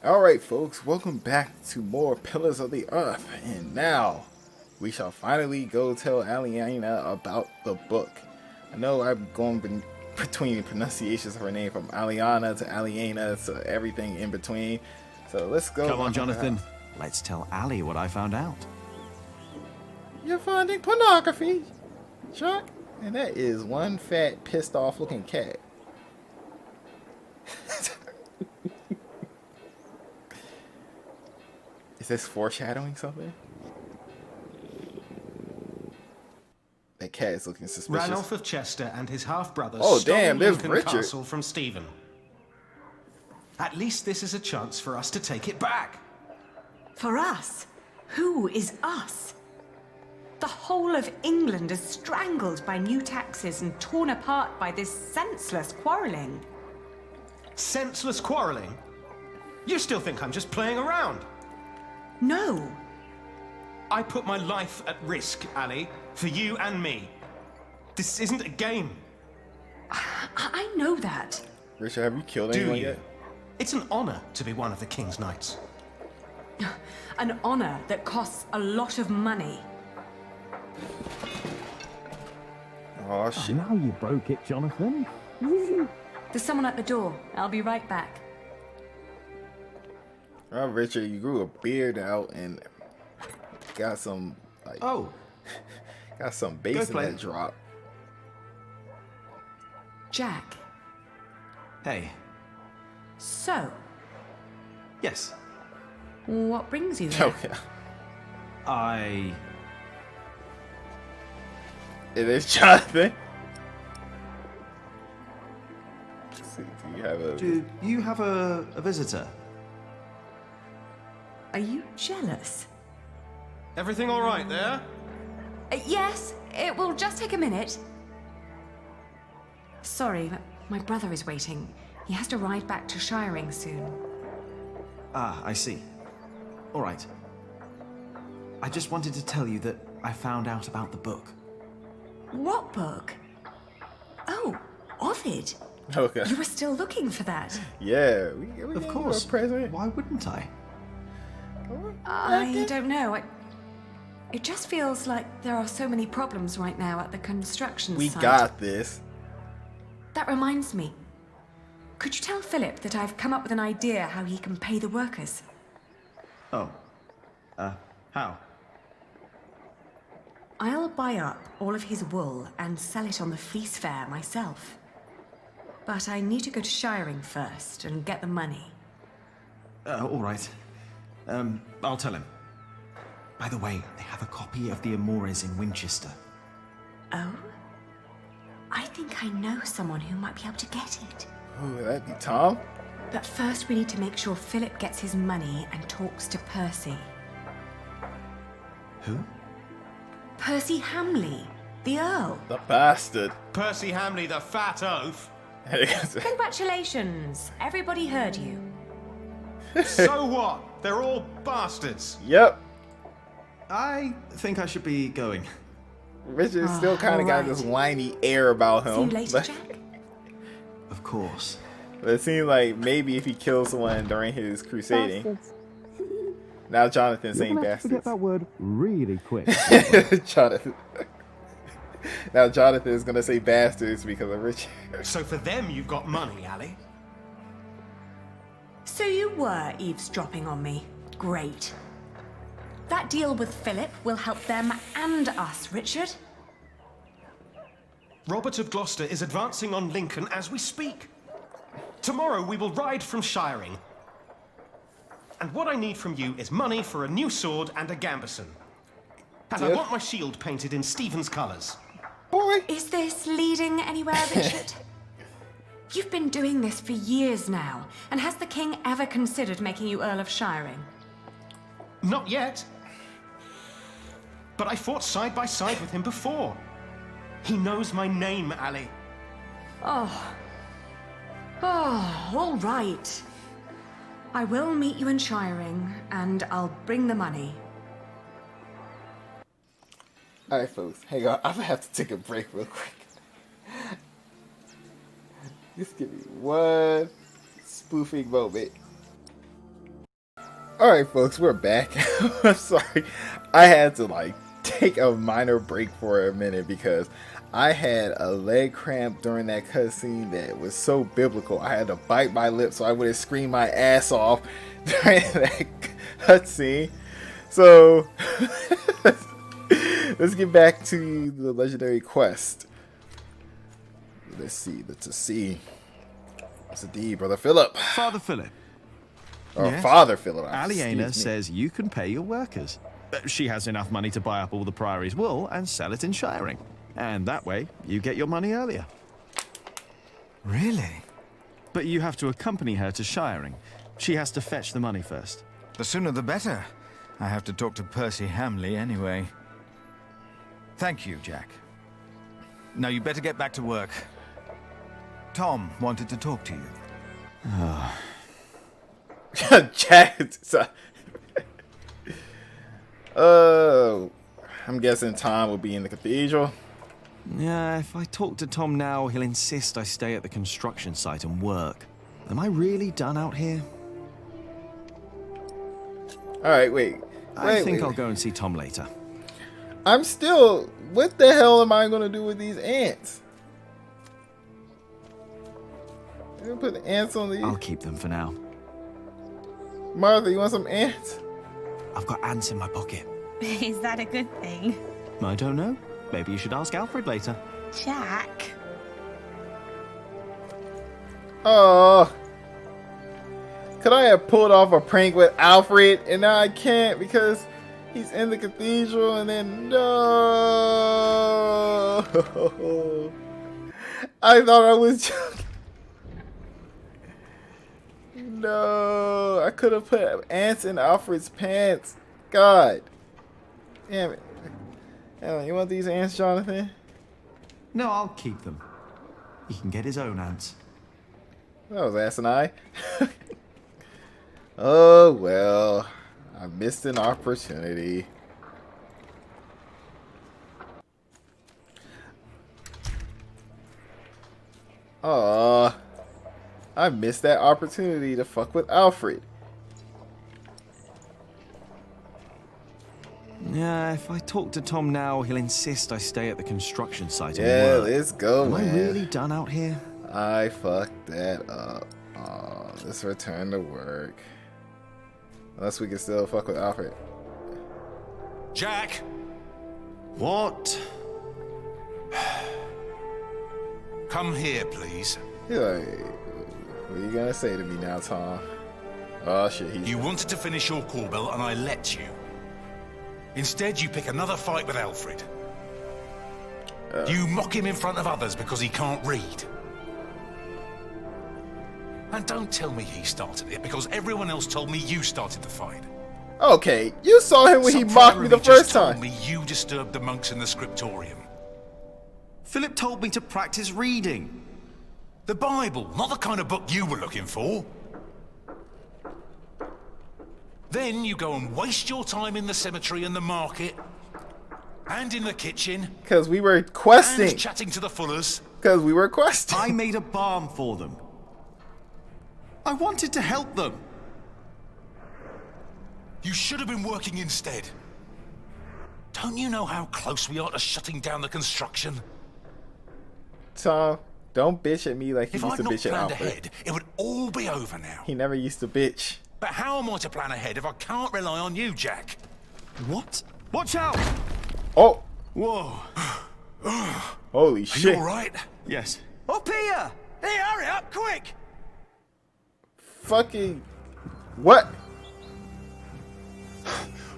Alright, folks, welcome back to more Pillars of the Earth. And now, we shall finally go tell Aliena about the book. I know I'm going between pronunciations of her name from Aliana to Aliena to everything in between. So let's go. Come on, Jonathan. Let's tell Ali what I found out. You're finding pornography, Chuck? And that is one fat, pissed off looking cat. Is this foreshadowing something? That cat is looking suspicious. Ranulph of Chester and his half-brother damn, there's Lincoln Richard. Castle from Stephen. At least this is a chance for us to take it back. For us? Who is us? The whole of England is strangled by new taxes and torn apart by this senseless quarrelling. Senseless quarrelling? You still think I'm just playing around? No. I put my life at risk, Ali, for you and me. This isn't a game. I know that. Richard, have you killed Do anyone you? yet? It's an honor to be one of the King's Knights. An honor that costs a lot of money. Oh shit. Now you broke it, Jonathan. There's someone at the door. I'll be right back. Oh, Richard, you grew a beard out and got some got some bass in play. that drop. Jack. Hey. So, Yes. what brings you here? Okay. It is Jonathan. Let's see, Do you have a visitor? Are you jealous? Everything all right there? Yes, it will just take a minute. Sorry, but my brother is waiting. He has to ride back to Shiring soon. Ah, I see. All right. I just wanted to tell you that I found out about the book. What book? Oh, Ovid. Okay. You were still looking for that. Yeah, we Of gave you course. a present. Why wouldn't I? I don't know. It just feels like there are so many problems right now at the construction We site. got this. That reminds me. Could you tell Philip that I've come up with an idea how he can pay the workers? Oh. How? I'll buy up all of his wool and sell it on the fleece fair myself. But I need to go to Shiring first and get the money. All right. I'll tell him. By the way, they have a copy of the Amores in Winchester. Oh? I think I know someone who might be able to get it. Oh, that'd be Tom. But first we need to make sure Philip gets his money and talks to Percy. Who? Percy Hamley, the Earl. The bastard. Percy Hamley, the fat oaf. Congratulations, everybody heard you. So what? They're all bastards. Yep. I think I should be going. Richard still kind of got this whiny air about him. See you later, but, Jack. Of course. but it seems like maybe if he kills someone during his crusading. Bastards. Now Jonathan's You're saying gonna have to forget bastards. that word really quick. Jonathan. Now Jonathan is gonna say bastards because of Richard. So for them, you've got money, Ali. So you were eavesdropping on me. Great. That deal with Philip will help them and us, Richard. Robert of Gloucester is advancing on Lincoln as we speak. Tomorrow we will ride from Shiring. And what I need from you is money for a new sword and a gambeson. And I Yeah. want my shield painted in Stephen's colours. Boy. Is this leading anywhere, Richard? You've been doing this for years now, and has the king ever considered making you Earl of Shiring? Not yet. But I fought side by side with him before. He knows my name, Ali. Oh, all right. I will meet you in Shiring, and I'll bring the money. Alright, folks, hang on. I'm gonna have to take a break real quick. Just give me one spoofing moment. Alright, folks, we're back. I'm sorry. I had to, like, take a minor break for a minute because I had a leg cramp during that cutscene that was so biblical. I had to bite my lip so I wouldn't scream my ass off during that cutscene. So, let's get back to the legendary quest. Let's see. That's a C. That's a D, Brother Philip. Father Philip. Or Yes? Father Philip. Aliena excuse me. says you can pay your workers. She has enough money to buy up all the Priory's wool and sell it in shiring. And that way, you get your money earlier. Really? But you have to accompany her to shiring. She has to fetch the money first. The sooner the better. I have to talk to Percy Hamley anyway. Thank you, Jack. Now you better get back to work. Tom wanted to talk to you. Jack. I'm guessing Tom will be in the cathedral. Yeah, if I talk to Tom now, he'll insist I stay at the construction site and work. Am I really done out here? Alright, wait. I think I'll go and see Tom later. I'm still... What the hell am I going to do with these ants? I'm going to put the ants on these. I'll keep them for now. Martha, you want some ants? I've got ants in my pocket. Is that a good thing? I don't know. Maybe you should ask Alfred later. Jack? Oh. Could I have pulled off a prank with Alfred and now I can't because he's in the cathedral and then no. I thought I was joking. No, I could have put ants in Alfred's pants. God. Damn it. Alan, you want these ants, Jonathan? No, I'll keep them. He can get his own ants. That was asinine. Oh, well. I missed an opportunity. Aw. I missed that opportunity to fuck with Alfred. Yeah, if I talk to Tom now, he'll insist I stay at the construction site and Yeah, work. let's go, Am man. I really done out here? I fucked that up. Oh, let's return to work. Unless we can still fuck with Alfred. Jack! What? Come here, please. He's like, what are you gonna say to me now, Tom? Oh shit, he's... You wanted to finish your Corbel and I let you. Instead, you pick another fight with Alfred. You mock him in front of others because he can't read. And don't tell me he started it, because everyone else told me you started the fight. Okay, you saw him when he Some mocked me the priority first just told time. me you disturbed the monks in the scriptorium. Philip told me to practice reading. The Bible, not the kind of book you were looking for. Then you go and waste your time in the cemetery and the market, and in the kitchen, Because we were questing. and chatting to the Fullers. Because we were questing. I made a balm for them. I wanted to help them. You should have been working instead. Don't you know how close we are to shutting down the construction? Tom, don't bitch at me like he If used I'd to not bitch at planned Alfred. ahead, it would all be over now. He never used to bitch. But how am I to plan ahead if I can't rely on you, Jack? What? Watch out! Oh, Whoa. holy Are shit. you alright? Yes. Up here! Hey, hurry up, quick! Fucking... What?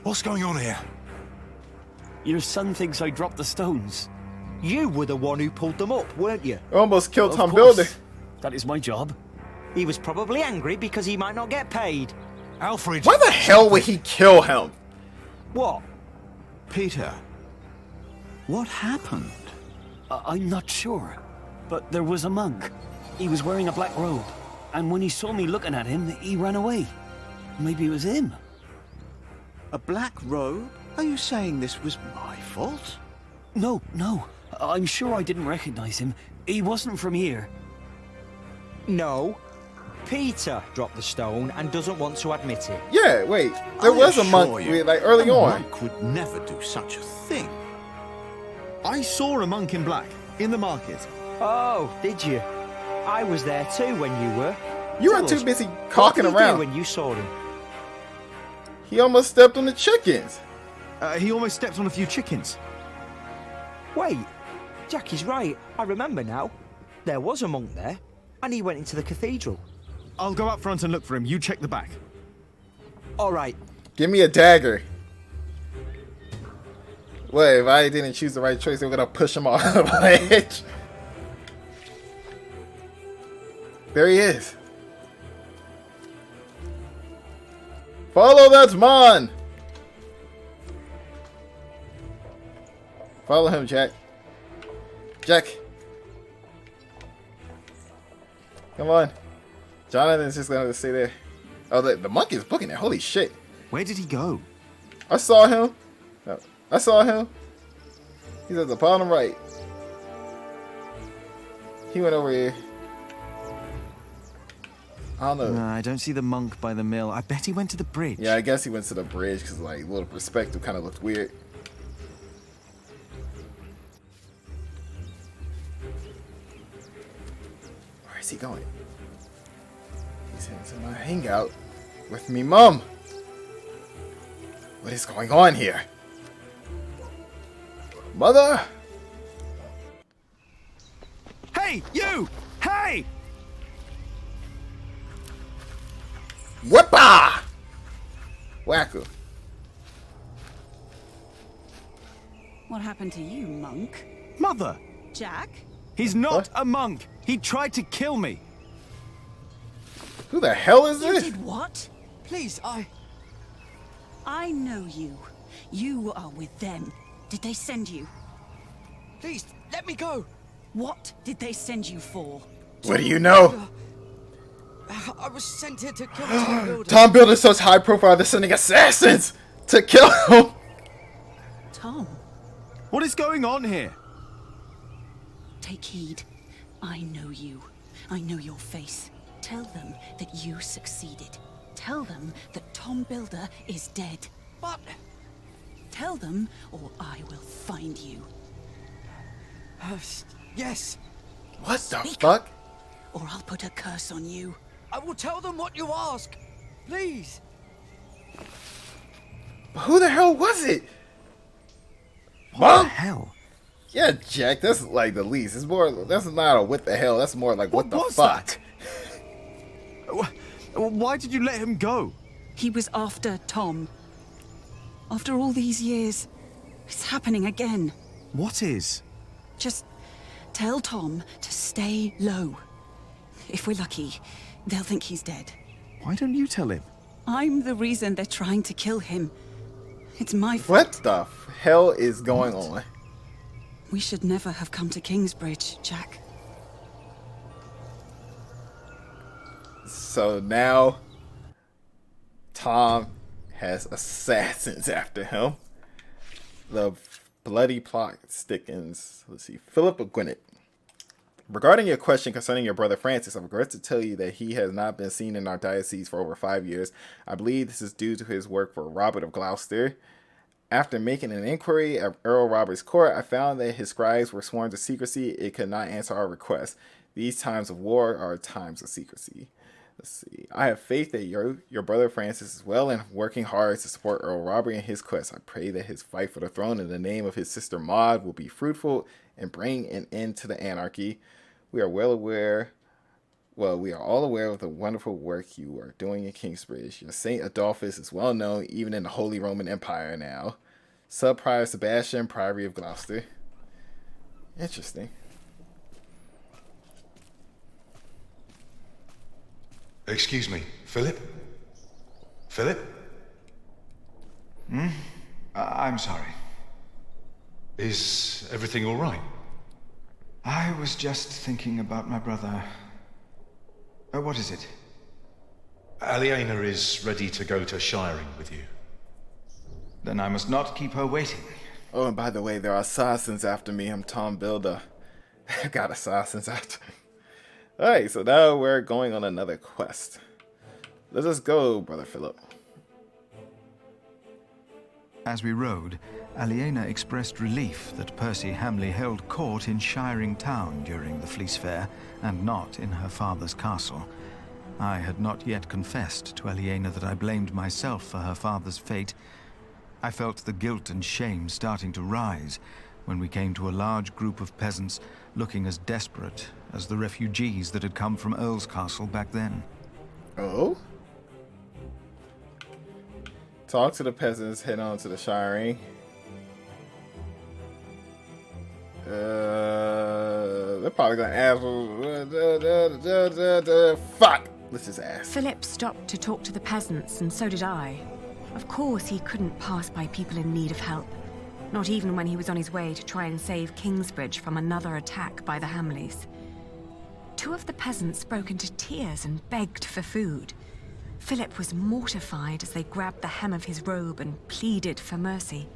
What's going on here? Your son thinks I dropped the stones. You were the one who pulled them up, weren't you? Almost killed Of Tom course. Builder. That is my job. He was probably angry because he might not get paid. Alfred! Why the hell would he kill him? What? Peter, what happened? I'm not sure, but there was a monk. He was wearing a black robe, and when he saw me looking at him, he ran away. Maybe it was him. A black robe? Are you saying this was my fault? No, I'm sure I didn't recognize him. He wasn't from here. No. Peter dropped the stone and doesn't want to admit it. Yeah, wait. There was a monk like early a on. monk would never do such a thing. I saw a monk in black in the market. Oh, did you? I was there too when you were. You were Tell too us, busy what cocking did you do around. when you saw him? He almost stepped on the chickens. He almost stepped on a few chickens. Wait, Jackie's right. I remember now. There was a monk there, and he went into the cathedral. I'll go up front and look for him. You check the back. All right. Give me a dagger. Wait, if I didn't choose the right choice, they were gonna push him off the ledge. There he is. Follow that man. Follow him, Jack. Jack. Come on. Jonathan's just gonna stay there. Oh, the monk is booking it. Holy shit. Where did he go? I saw him. No, I saw him. He's at the bottom right. He went over here. I don't know. No, I don't see the monk by the mill. I bet he went to the bridge. Yeah, I guess he went to the bridge because like a little perspective kind of looked weird. Where is he going? He's heading to my hangout with me mom. What is going on here? Mother? Hey, you! Hey! Whippa! Wacko. What happened to you, monk? Mother! Jack? He's not What? a monk! He tried to kill me! Who the hell is You this? did what? Please, I know you. You are with them. Did they send you? Please, let me go! What did they send you for? What do you know? I was sent here to kill Tom Builder. Tom Builder's such high profile, they're sending assassins to kill him. Tom, What is going on here? take heed. I know you. I know your face. Tell them that you succeeded. Tell them that Tom Builder is dead. But... Tell them, or I will find you. yes, What the Speak fuck? Or I'll put a curse on you. I will tell them what you ask. Please. Who the hell was it? What Mom? the hell? Yeah, Jack, that's like the least. It's more, that's not a what the hell, that's more like what the was fuck? that? Why did you let him go? He was after Tom. After all these years, it's happening again. What is? Just tell Tom to stay low. If we're lucky, they'll think he's dead. Why don't you tell him? I'm the reason they're trying to kill him. It's my fault. What the hell is going on? We should never have come to Kingsbridge, Jack. So now Tom has assassins after him. The bloody plot thickens. Let's see. Philip or Gwyneth. Regarding your question concerning your brother Francis, I regret to tell you that he has not been seen in our diocese for over 5 years. I believe this is due to his work for Robert of Gloucester. After making an inquiry at Earl Robert's court, I found that his scribes were sworn to secrecy. It could not answer our request. These times of war are times of secrecy. Let's see. I have faith that your brother Francis is well and working hard to support Earl Robert in his quest. I pray that his fight for the throne in the name of his sister Maud will be fruitful and bring an end to the anarchy. We are all aware of the wonderful work you are doing in Kingsbridge. Your Saint Adolphus is well known even in the Holy Roman Empire now. Sub-Prior Sebastian, Priory of Gloucester. Interesting. Excuse me, Philip? Philip? I'm sorry. Is everything all right? I was just thinking about my brother. What is it? Aliena is ready to go to Shiring with you. Then I must not keep her waiting. Oh, and by the way, there are assassins after me. I'm Tom Builder. I got assassins after me. Alright, so now we're going on another quest. Let us go, Brother Philip. As we rode, Aliena expressed relief that Percy Hamley held court in Shiring Town during the Fleece Fair, and not in her father's castle. I had not yet confessed to Aliena that I blamed myself for her father's fate. I felt the guilt and shame starting to rise when we came to a large group of peasants looking as desperate as the refugees that had come from Earl's castle back then. Oh? Talk to the peasants, head on to the Shiring. They're probably gonna ask. Fuck! Let's just ask. Philip stopped to talk to the peasants, and so did I. Of course, he couldn't pass by people in need of help. Not even when he was on his way to try and save Kingsbridge from another attack by the Hamleys. Two of the peasants broke into tears and begged for food. Philip was mortified as they grabbed the hem of his robe and pleaded for mercy.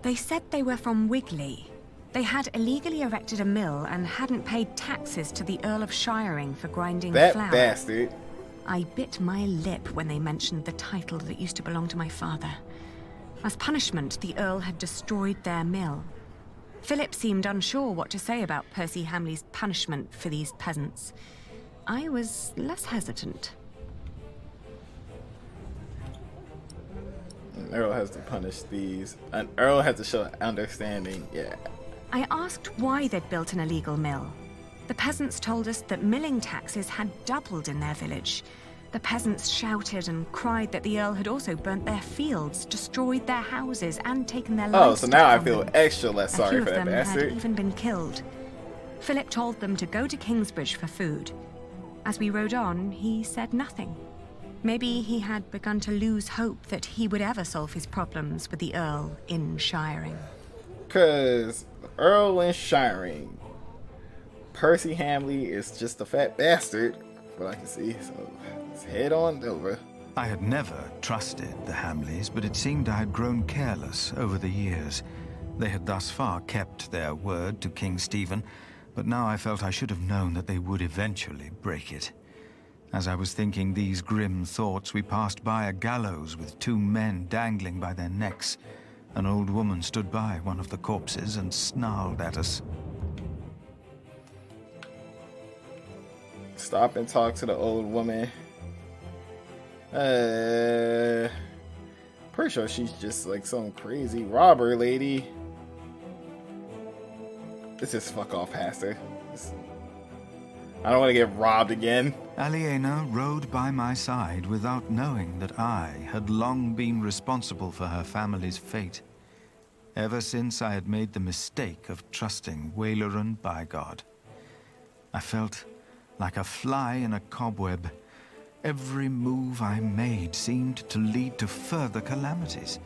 They said they were from Wigley. They had illegally erected a mill and hadn't paid taxes to the Earl of Shiring for grinding that flour. Bastard. I bit my lip when they mentioned the title that used to belong to my father. As punishment, the Earl had destroyed their mill. Philip seemed unsure what to say about Percy Hamley's punishment for these peasants. I was less hesitant. And Earl has to punish these. And Earl has to show understanding. Yeah. I asked why they'd built an illegal mill. The peasants told us that milling taxes had doubled in their village. The peasants shouted and cried that the Earl had also burnt their fields, destroyed their houses, and taken their livestock. Oh, so now I from feel them. extra less sorry A few for of that them bastard. had even been killed. Philip told them to go to Kingsbridge for food. As we rode on, he said nothing. Maybe he had begun to lose hope that he would ever solve his problems with the Earl in Shiring. Cause Earl in Shiring. Percy Hamley is just a fat bastard, from what I can see. So let's head on over. I had never trusted the Hamleys, but it seemed I had grown careless over the years. They had thus far kept their word to King Stephen, but now I felt I should have known that they would eventually break it. As I was thinking these grim thoughts, we passed by a gallows with two men dangling by their necks. An old woman stood by one of the corpses and snarled at us. Stop and talk to the old woman. Pretty sure she's just like some crazy robber lady. Let's just fuck off past her. I don't want to get robbed again. Aliena rode by my side without knowing that I had long been responsible for her family's fate. Ever since I had made the mistake of trusting Waileran by God. I felt like a fly in a cobweb. Every move I made seemed to lead to further calamities.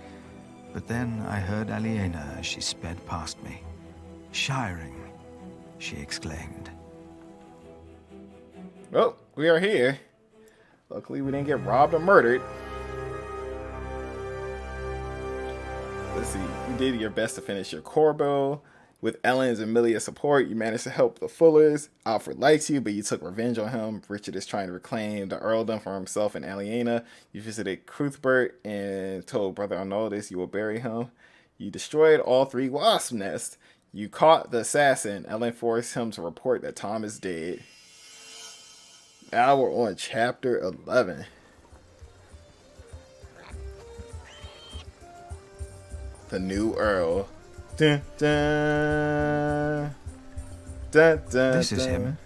But then I heard Aliena as she sped past me. "Shiring," she exclaimed. Well, we are here. Luckily, we didn't get robbed or murdered. Let's see. You did your best to finish your core bill. With Ellen's and Amelia's support, you managed to help the Fullers. Alfred likes you, but you took revenge on him. Richard is trying to reclaim the earldom for himself and Aliena. You visited Cuthbert and told Brother Arnoldus you will bury him. You destroyed all 3 wasp nests. You caught the assassin. Ellen forced him to report that Tom is dead. Now we're on chapter 11. The new Earl. Dun, dun, dun, dun, This is him.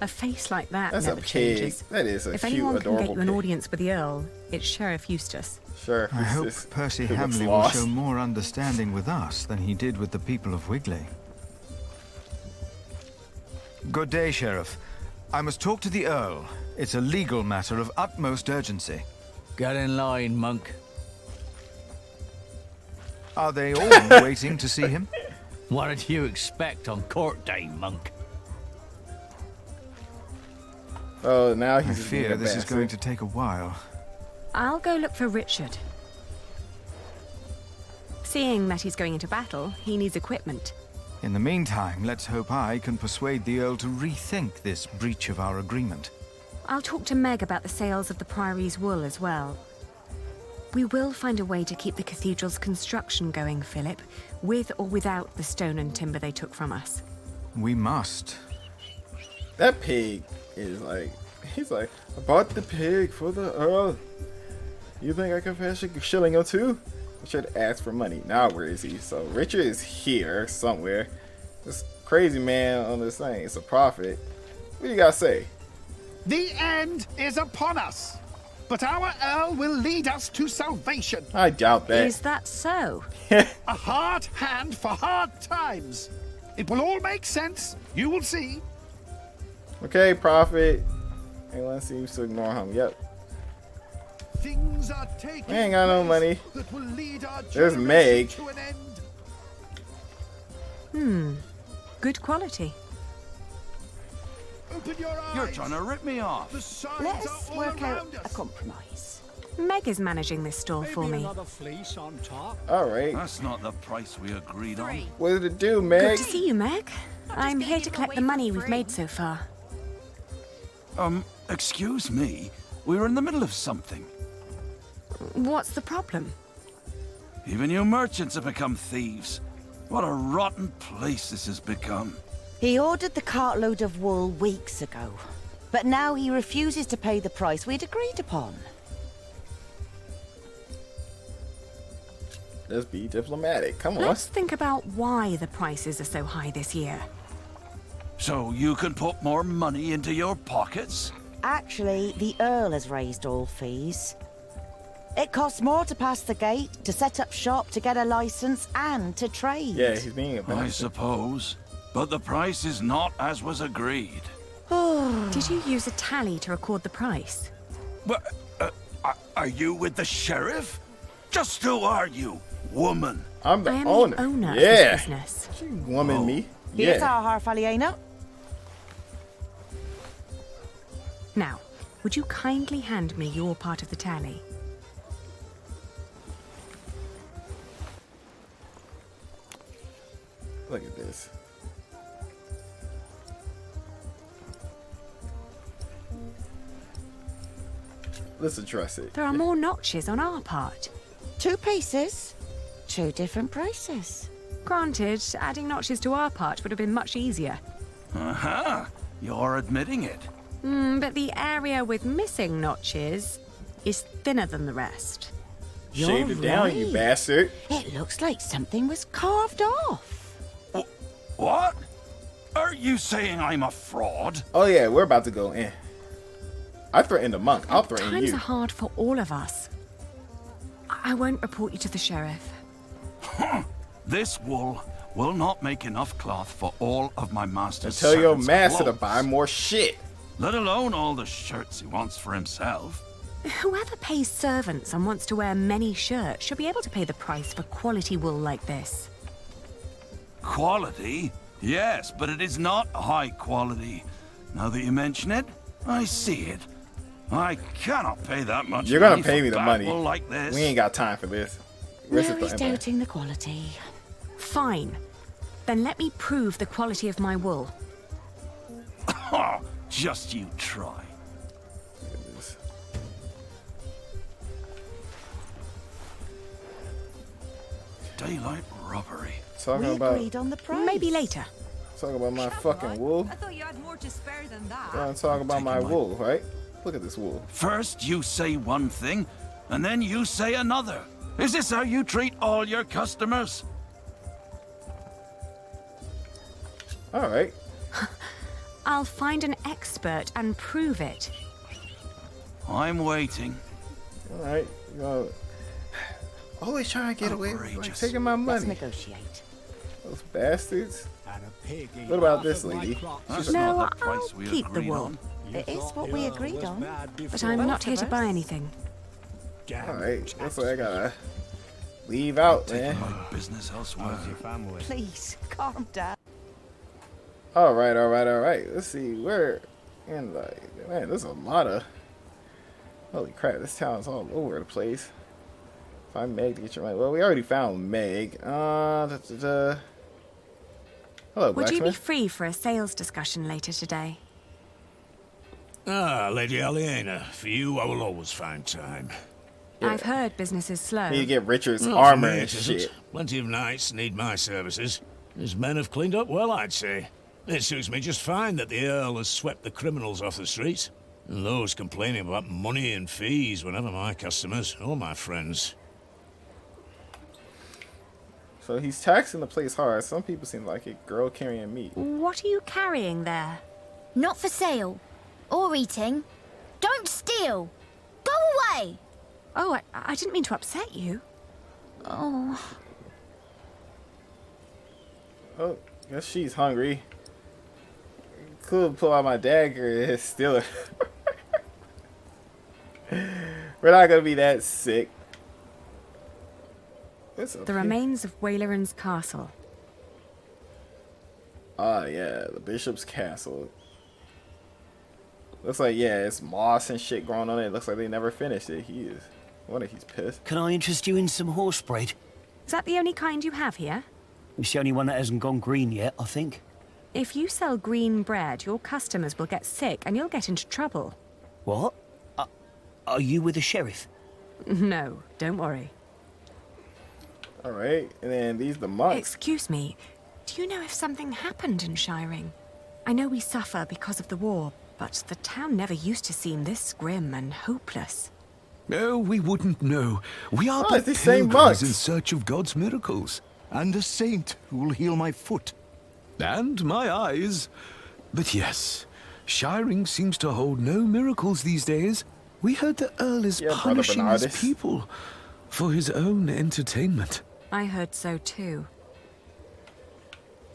A face like that That's never a pig. changes. That is a if cute, anyone can get adorable you an pig. audience with the Earl, it's Sheriff Eustace. Sure. I hope Percy Hamley will show more understanding with us than he did with the people of Wigley. Good day, Sheriff. I must talk to the Earl. It's a legal matter of utmost urgency. Get in line, monk. Are they all waiting to see him? What did you expect on court day, monk? Oh, now I he's just being fear a this is bastard. going to take a while. I'll go look for Richard. Seeing that he's going into battle, he needs equipment. In the meantime, let's hope I can persuade the Earl to rethink this breach of our agreement. I'll talk to Meg about the sales of the Priory's wool as well. We will find a way to keep the cathedral's construction going, Philip, with or without the stone and timber they took from us. We must. That pig is like, he's like, I bought the pig for the Earl. You think I can fetch a shilling or two? I should ask for money. Now where is he? So Richard is here somewhere. This crazy man on this thing. It's a prophet. What do you gotta say? The end is upon us, but our Earl will lead us to salvation. I doubt that. Is that so? A hard hand for hard times. It will all make sense. You will see. Okay, prophet. Anyone seems to ignore him. Yep. Things are taking We ain't got no money. that will lead our There's Meg. to an end. Good quality. Open your eyes. You're trying to rip me off. The signs Let's are all work out around a us. compromise. Meg is managing this store for me. fleece on top. Alright. That's not the price we agreed on. What did it do, Good Meg? to see you, Meg. I'm here to collect the money we've made so far. Excuse me. We were in the middle of something. What's the problem? Even you merchants have become thieves. What a rotten place this has become. He ordered the cartload of wool weeks ago, but now he refuses to pay the price we'd agreed upon. Let's be diplomatic. Come on. Let's think about why the prices are so high this year. So you can put more money into your pockets? Actually, the Earl has raised all fees. It costs more to pass the gate, to set up shop, to get a license, and to trade. Yeah, he's being a I bastard. suppose. But the price is not as was agreed. Did you use a tally to record the price? What? Are you with the sheriff? Just who are you, woman? I'm the I am owner. the owner Yeah. of this business. She woman me. Here's Yeah. our half aliena. Now, would you kindly hand me your part of the tally? Look at this. Let's address it. There are more notches on our part. 2 pieces, 2 different prices. Granted, adding notches to our part would have been much easier. Aha! You're admitting it. But the area with missing notches is thinner than the rest. Shaved it down, you bastard. It looks like something was carved off. What? Are you saying I'm a fraud? Oh yeah, we're about to go in. I threatened a monk. I'll threaten Times you. are hard for all of us. I won't report you to the sheriff. This wool will not make enough cloth for all of my master's Tell your servants' master to clothes, buy more shit. let alone all the shirts he wants for himself. Whoever pays servants and wants to wear many shirts should be able to pay the price for quality wool like this. Quality? Yes, but it is not high quality. Now that you mention it, I see it. I cannot pay that much You're gonna money pay for me the bad money. wool like this. We ain't got time for this. No, Rest of he's the empire. doubting the quality. Fine. Then let me prove the quality of my wool. Just you try. Daylight robbery. Talking We about agreed on the price. Maybe later. talking about my fucking wool. I thought you had more to spare than that. I'm talking about my wool, right? Look at this wool. First you say one thing, and then you say another. Is this how you treat all your customers? All right. I'll find an expert and prove it. I'm waiting. All right. You know, always trying to get away with like, taking my Let's money. negotiate. Those bastards. What about this lady? That's No, not the price we keep the agreed wool. on. It is what we agreed on. But I'm not here to buy anything. All right. Looks like I gotta leave out, man. My business elsewhere. Please, calm down. All right. Let's see where. And like, man, there's a lot of. Holy crap! This town's all over the place. Find Meg to get your money. Well, we already found Meg. Hello, Would you be blacksmith. free for a sales discussion later today? Ah, Lady Aliena, for you I will always find time. I've heard business is slow. Need to get Richard's Not armor for me, and it isn't. shit. Plenty of knights need my services. His men have cleaned up well, I'd say. It suits me just fine that the Earl has swept the criminals off the streets. And those complaining about money and fees were never my customers or my friends. So he's taxing the place hard. Some people seem like a girl carrying meat. What are you carrying there? Not for sale. Or eating. Don't steal. Go away. Oh, I didn't mean to upset you. Oh. Oh, guess she's hungry. Could pull out my dagger and steal it. We're not gonna be that sick. What's up The here? remains of Waileran's castle. Ah, yeah, the bishop's castle. Looks like, yeah, it's moss and shit growing on it. Looks like they never finished it. I wonder if he's pissed. Can I interest you in some horse bread? Is that the only kind you have here? It's the only one that hasn't gone green yet, I think. If you sell green bread, your customers will get sick and you'll get into trouble. What? Are you with the sheriff? No, don't worry. Alright, and then these the monks. Excuse me, do you know if something happened in Shiring? I know we suffer because of the war, but the town never used to seem this grim and hopeless. Oh, we wouldn't know. We are Oh, but it's the same pilgrims monks. in search of God's miracles, and a saint who will heal my foot. And my eyes. But yes, Shiring seems to hold no miracles these days. We heard the Earl is Brother punishing his Bernardus. people for his own entertainment. I heard so too.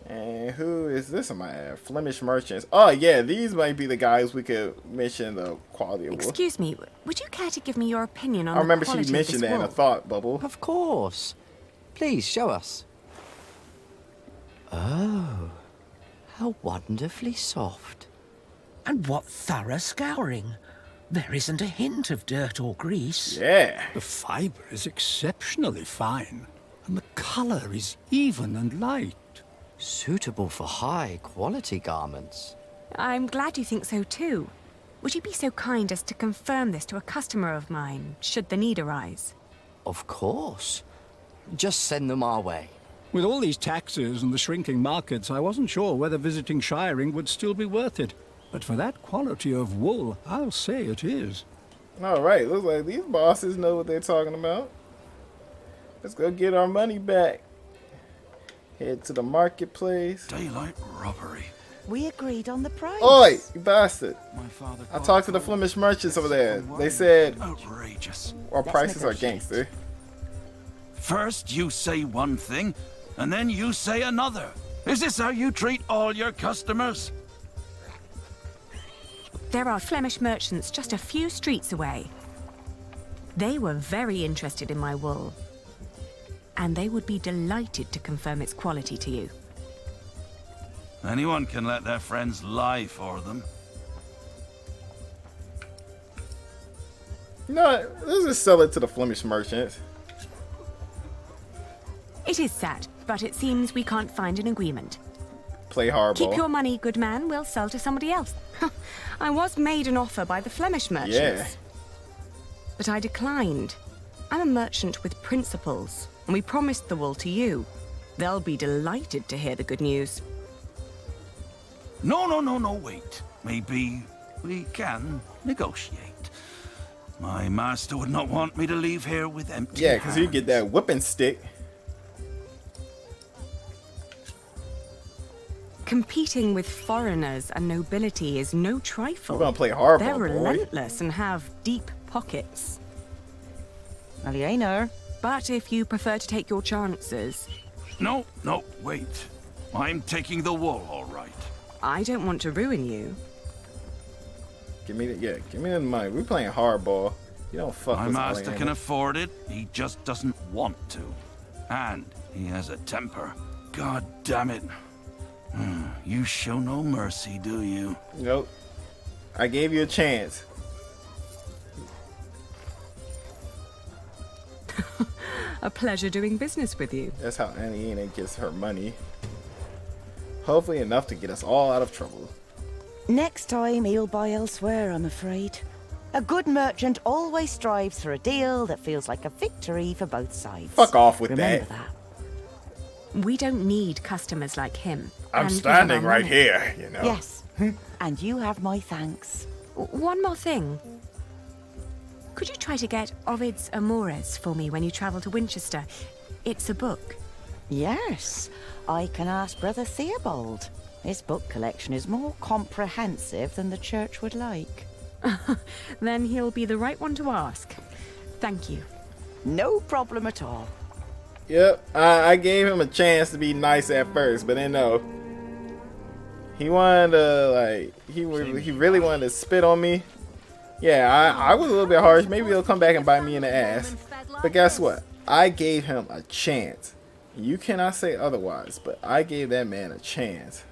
And who is this on my ad? Flemish merchants. Oh, yeah, these might be the guys we could mention the quality of wool. Excuse me, would you care to give me your opinion on I remember the quality she mentioned of that this in a wool? thought bubble. Of course. Please, show us. Oh, how wonderfully soft. And what thorough scouring. There isn't a hint of dirt or grease. Yeah. The fibre is exceptionally fine, and the colour is even and light. Suitable for high-quality garments. I'm glad you think so too. Would you be so kind as to confirm this to a customer of mine, should the need arise? Of course. Just send them our way. With all these taxes and the shrinking markets, I wasn't sure whether visiting Shiring would still be worth it. But for that quality of wool, I'll say it is. Alright, looks like these bosses know what they're talking about. Let's go get our money back. Head to the marketplace. Daylight robbery. We agreed on the price. Oi, you bastard. My father I talked to the Flemish merchants over there. They said outrageous. our prices are gangster. First you say one thing, and then you say another. Is this how you treat all your customers? There are Flemish merchants just a few streets away. They were very interested in my wool. And they would be delighted to confirm its quality to you. Anyone can let their friends lie for them. No, let's just sell it to the Flemish merchants. It is sad, but it seems we can't find an agreement. Play hardball. Keep your money, good man. We'll sell to somebody else. I was made an offer by the Flemish merchants. Yeah. But I declined. I'm a merchant with principles, and we promised the wool to you. They'll be delighted to hear the good news. No, wait. Maybe we can negotiate. My master would not want me to leave here with empty Yeah, because you get that whipping stick. Competing with foreigners and nobility is no trifle. We're gonna play hardball, They're boy. relentless and have deep pockets. Aliena. But if you prefer to take your chances... No, wait. I'm taking the wool, all right. I don't want to ruin you. Give me the money. We're playing hardball. You don't fuck My with master Aliena. can afford it. He just doesn't want to. And he has a temper. God damn it. You show no mercy, do you? Nope. I gave you a chance. A pleasure doing business with you. That's how Aliena gets her money. Hopefully enough to get us all out of trouble. Next time he'll buy elsewhere, I'm afraid. A good merchant always strives for a deal that feels like a victory for both sides. Fuck off with Remember that. We don't need customers like him. I'm and we have standing our right money. here, you know. Yes, and you have my thanks. One more thing. Could you try to get Ovid's Amores for me when you travel to Winchester? It's a book. Yes, I can ask Brother Theobald. His book collection is more comprehensive than the church would like. Then he'll be the right one to ask. Thank you. No problem at all. Yep, I gave him a chance to be nice at first, but then no. He wanted to, like, he really wanted to spit on me. Yeah, I was a little bit harsh. Maybe he'll come back and bite me in the ass. But guess what? I gave him a chance. You cannot say otherwise, but I gave that man a chance.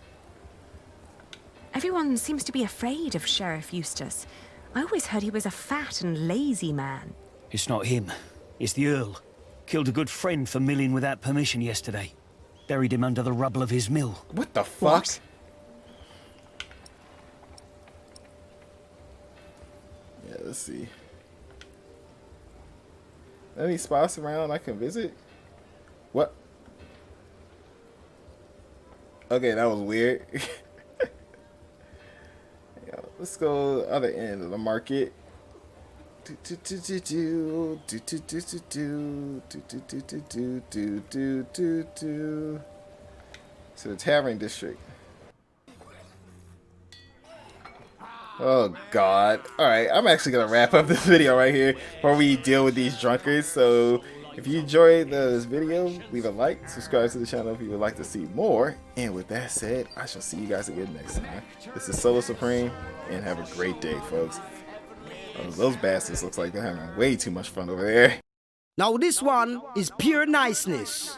Everyone seems to be afraid of Sheriff Eustace. I always heard he was a fat and lazy man. It's not him. It's the Earl. Killed a good friend for milling without permission yesterday. Buried him under the rubble of his mill. What the fuck? Yeah, let's see. Any spots around I can visit? What? Okay, that was weird. Let's go to the other end of the market. To the tavern district. Oh god. Alright, I'm actually gonna wrap up this video right here before we deal with these drunkards. So if you enjoyed this video, leave a like, subscribe to the channel if you would like to see more. And with that said, I shall see you guys again next time. This is SoloSupreme, and have a great day, folks. Those bastards looks like they're having way too much fun over there. Now this one is pure niceness.